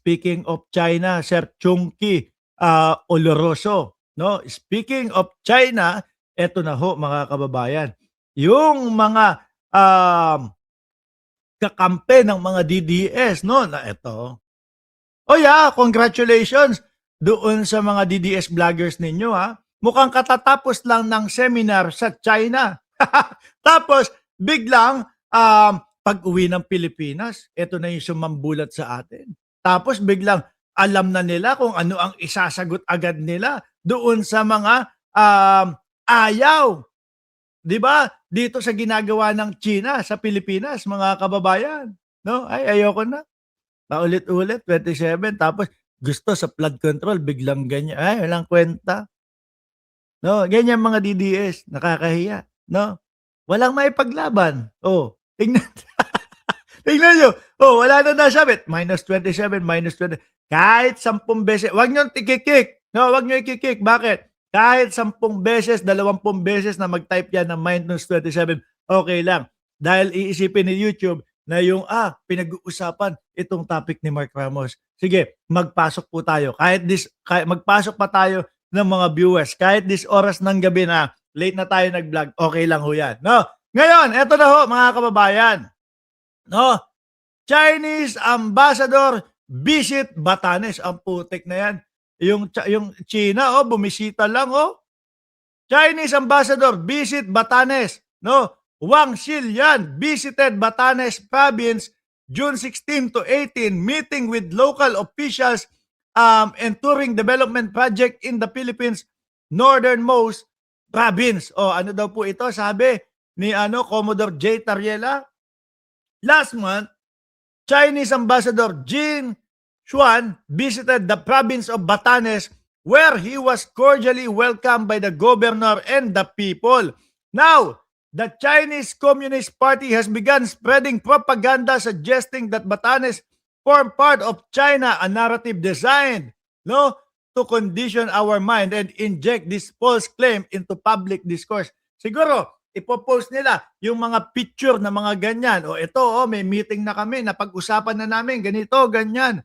speaking of China, Sir Chungki Oloroso, no? Speaking of China, eto na ho mga kababayan. Yung mga kakampi ng mga DDS, no? Na eto. Oh yeah, congratulations doon sa mga DDS vloggers ninyo ha. Mukhang katatapos lang ng seminar sa China. Tapos biglang pag-uwi ng Pilipinas, ito na yung sumambulat sa atin. Tapos biglang alam na nila kung ano ang isasagot agad nila doon sa mga ayaw. 'Di ba? Dito sa ginagawa ng China sa Pilipinas, mga kababayan, no? Ay ayoko na. Paulit-ulit 27 tapos gusto sa flood control biglang ganyan. Ay walang kwenta. No, ganyan mga DDS, nakakahiya, no? Walang maipaglaban. Oh, tingnan tingnan niyo. Oh, wala na nasabit. -27, -20. Kahit 10 beses, wag niyo ikikik. No, wag niyo ikikik. Bakit? Kahit 10 beses, 20 beses na mag-type yan ng -27, okay lang. Dahil iisipin ni YouTube na yung pinag-uusapan itong topic ni Mark Ramos. Sige, magpasok po tayo. Kahit magpasok pa tayo ng mga viewers. Kahit this oras ng gabi na late na tayo nag-vlog, okay lang ho yan. No? Ngayon, eto na ho mga kababayan. No? Chinese Ambassador visit Batanes. Ang putik na yan. Yung China, bumisita lang, Chinese Ambassador visit Batanes. No? Wang Xilian visited Batanes Province June 16 to 18, meeting with local officials and touring development project in the Philippines northernmost province. Ano daw po ito? Sabi ni Commodore J. Tariela, last month, Chinese Ambassador Jin Xuan visited the province of Batanes where he was cordially welcomed by the governor and the people. Now, the Chinese Communist Party has begun spreading propaganda suggesting that Batanes form part of China, a narrative designed to condition our mind and inject this false claim into public discourse. Siguro, ipopost nila yung mga picture na mga ganyan. Ito, may meeting na kami, napag-usapan na namin, ganito, ganyan.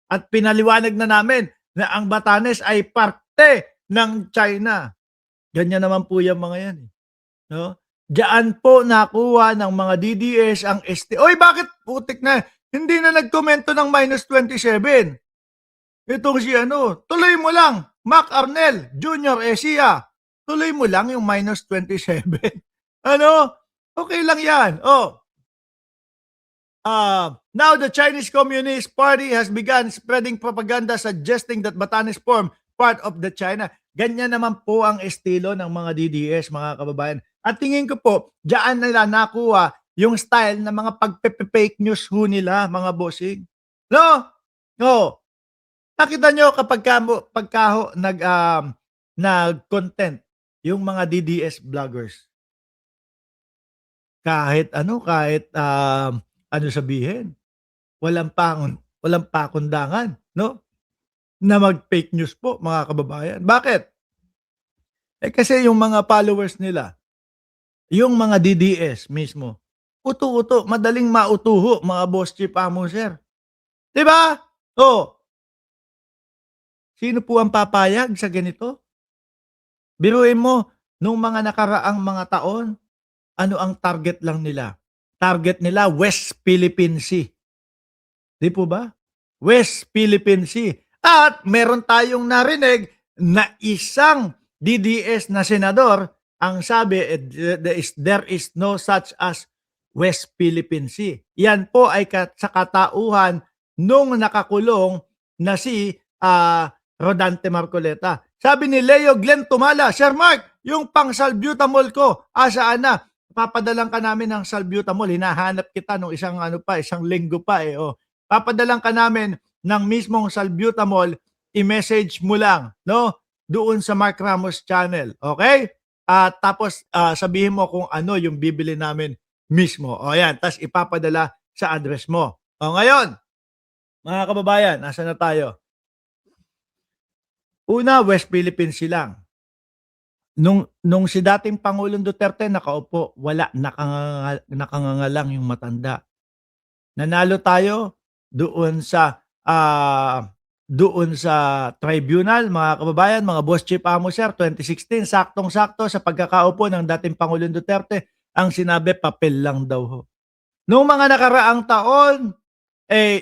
At pinaliwanag na namin na ang Batanes ay parte ng China. Ganyan naman po yung mga yan. No? Diyan po nakuha ng mga DDS ang Oy, bakit putik na? Hindi na nagkomento ng -27. Itong si tuloy mo lang, Mac Arnel, Junior Esia. Tuloy mo lang yung -27. Okay lang yan. Now the Chinese Communist Party has begun spreading propaganda suggesting that Batanes form part of the China. Ganyan naman po ang estilo ng mga DDS, mga kababayan. At tingin ko po, diyan nila nakuha yung style ng mga pagpe-fake news ho nila, mga bossing. No? Nakita nyo pagka nag-content yung mga DDS vloggers. Kahit sabihin, walang pakundangan, no? Na mag-fake news po, mga kababayan. Bakit? Kasi yung mga followers nila, yung mga DDS mismo, uto-uto, madaling mautuho, mga boss chief amo, sir. Diba? Sino po ang papayag sa ganito? Biruin mo, nung mga nakaraang mga taon, ano ang target lang nila? Target nila, West Philippine Sea. Di po ba? West Philippine Sea. At meron tayong narinig na isang DDS na senador, ang sabi, there is no such as West Philippine Sea. Yan po ay sa katauhan nung nakakulong na si Rodante Marcoleta. Sabi ni Leo Glenn Tumala, Sir Mark, yung pang salbutamol ko, saan na? Papadalang ka namin ng salbutamol. Hinahanap kita nung isang linggo pa . Papadalang ka namin ng mismong salbutamol, i-message mo lang, no? Doon sa Mark Ramos channel. Okay? Tapos sabihin mo kung ano yung bibili namin mismo. Yan. Tapos ipapadala sa address mo. Ngayon, mga kababayan, nasa na tayo? Una, West Philippines lang. Nung si dating Pangulong Duterte nakaupo, wala, nakanganga lang yung matanda. Nanalo tayo doon sa doon sa tribunal, mga kababayan, mga boss chief amo sir, 2016, saktong-sakto sa pagkakaupo ng dating Pangulong Duterte, ang sinabi papel lang daw ho. Noong mga nakaraang taon,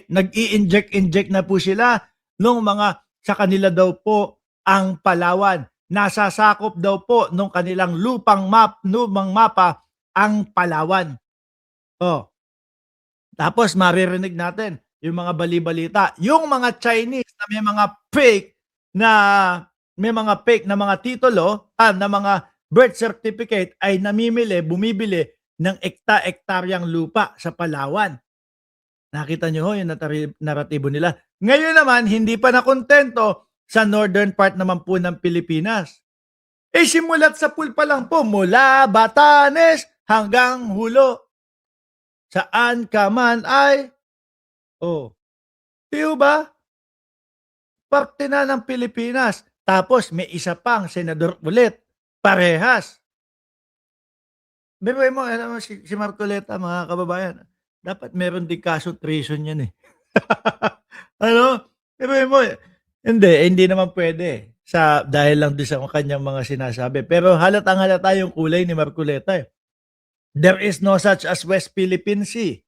nag-i-inject na po sila nung mga sa kanila daw po ang Palawan. Nasasakop daw po nung kanilang lumang mapa ang Palawan. Oh, tapos maririnig natin yung mga bali-balita, yung mga Chinese na na may mga fake na mga titulo, na mga birth certificate ay bumibili ng ekta-ektaryang lupa sa Palawan. Nakita niyo ho yung naratibo nila. Ngayon naman, hindi pa nakontento sa northern part naman po ng Pilipinas. Simulat sa pool pa lang po, mula Batanes hanggang Hulo. Saan ka man ay, di ba? Parte na ng Pilipinas. Tapos may isa pang senador ulit. Parehas. Biruin mo, si Marcoleta, mga kababayan, dapat meron din kaso treason yan eh. Ano? Biruin mo, hindi naman pwede. Dahil lang doon sa kanyang mga sinasabi. Pero halatang-halata yung kulay ni Marcoleta eh. There is no such as West Philippine Sea.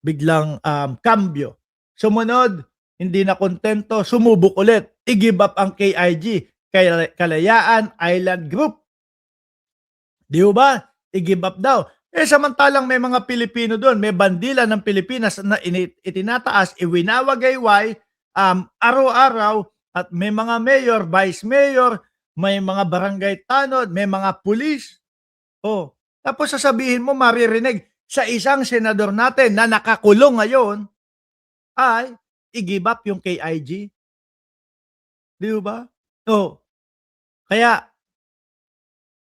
Biglang kambyo. Sumunod, hindi na kontento, sumubok ulit. I-give up ang KIG, Kalayaan Island Group. Di ba? I-give up daw. Samantalang may mga Pilipino doon, may bandila ng Pilipinas na itinataas, iwinawagayway, araw-araw, at may mga mayor, vice mayor, may mga barangay tanod, may mga pulis. Tapos sasabihin mo, maririnig, sa isang senador natin na nakakulong ngayon, ay i-give up yung KIG. Di ba? Kaya,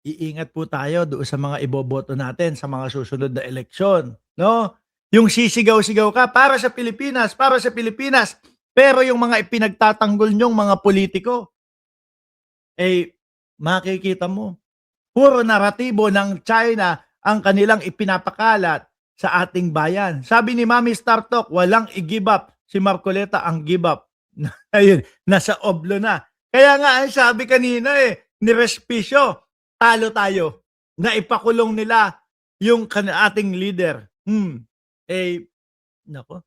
iingat po tayo doon sa mga iboboto natin sa mga susunod na eleksyon. No? Yung sisigaw-sigaw ka para sa Pilipinas, pero yung mga ipinagtatanggol nyong mga politiko, makikita mo, puro naratibo ng China ang kanilang ipinapakalat sa ating bayan. Sabi ni Mami Star Talk, walang i-give up. Si Marcoleta ang give up. Ayun, nasa oblo na. Kaya nga, sabi kanina ni Respicio, talo tayo. Na ipakulong nila yung ating leader. Nako.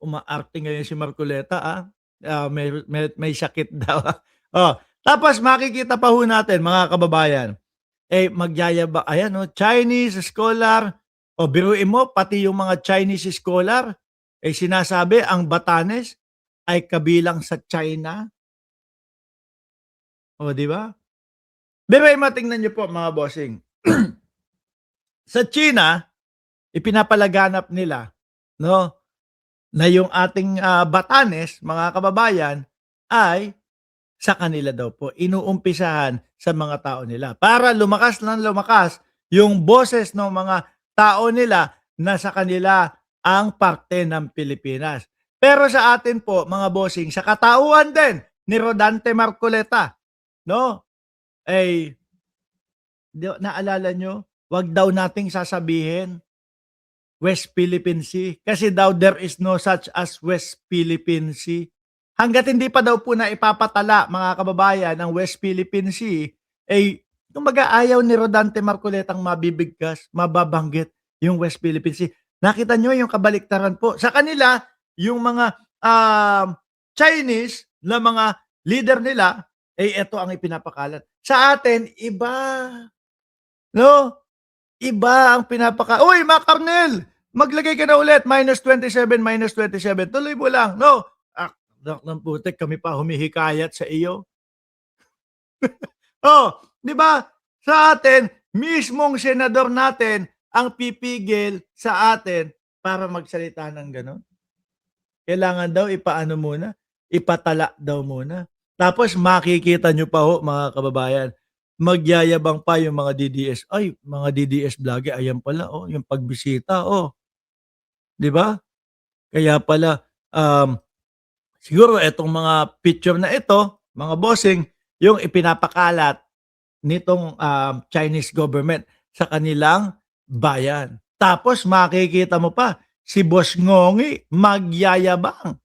Umaarte ngayon si Marcoleta, may sakit daw. Tapos makikita pa ho natin, mga kababayan, magyayaba, ayan Chinese scholar, biruin mo, pati yung mga Chinese scholar, sinasabi ang Batanes ay kabilang sa China. Di ba? Biruin mo, tingnan niyo po mga bossing. Sa China, ipinapalaganap nila, na yung ating Batanes, mga kababayan, ay sa kanila daw po, inuumpisahan sa mga tao nila. Para lumakas yung boses ng mga tao nila na sa kanila ang parte ng Pilipinas. Pero sa atin po, mga bossing, sa katauhan din ni Rodante Marcoleta, naalala nyo, wag daw nating sasabihin West Philippine Sea. Kasi daw there is no such as West Philippine Sea. Hanggat hindi pa daw po na ipapatala, mga kababayan, ang West Philippine Sea, kumbaga ayaw ni Rodante Marcoletang mabibigkas, mababanggit yung West Philippine Sea. Nakita nyo yung kabaliktaran po. Sa kanila, yung mga Chinese na mga leader nila, ito ang ipinapakalat. Sa atin, iba. Iba ang pinapakalat. Uy, Mac Arnel, maglagay ka na ulit, -27. Tuloy mo lang. Ng putik, kami pa humihikayat sa iyo. Di ba? Sa atin, mismong senador natin ang pipigil sa atin para magsalita ng gano'n. Kailangan daw ipaano muna, ipatala daw muna. Tapos makikita nyo pa ho, mga kababayan, magyayabang pa yung mga DDS. Ay, mga DDS vlogger, ayan pala, yung pagbisita, di ba? Kaya pala, siguro itong mga picture na ito, mga bossing, yung ipinapakalat nitong Chinese government sa kanilang bayan. Tapos makikita mo pa, si Boss Ngongi magyayabang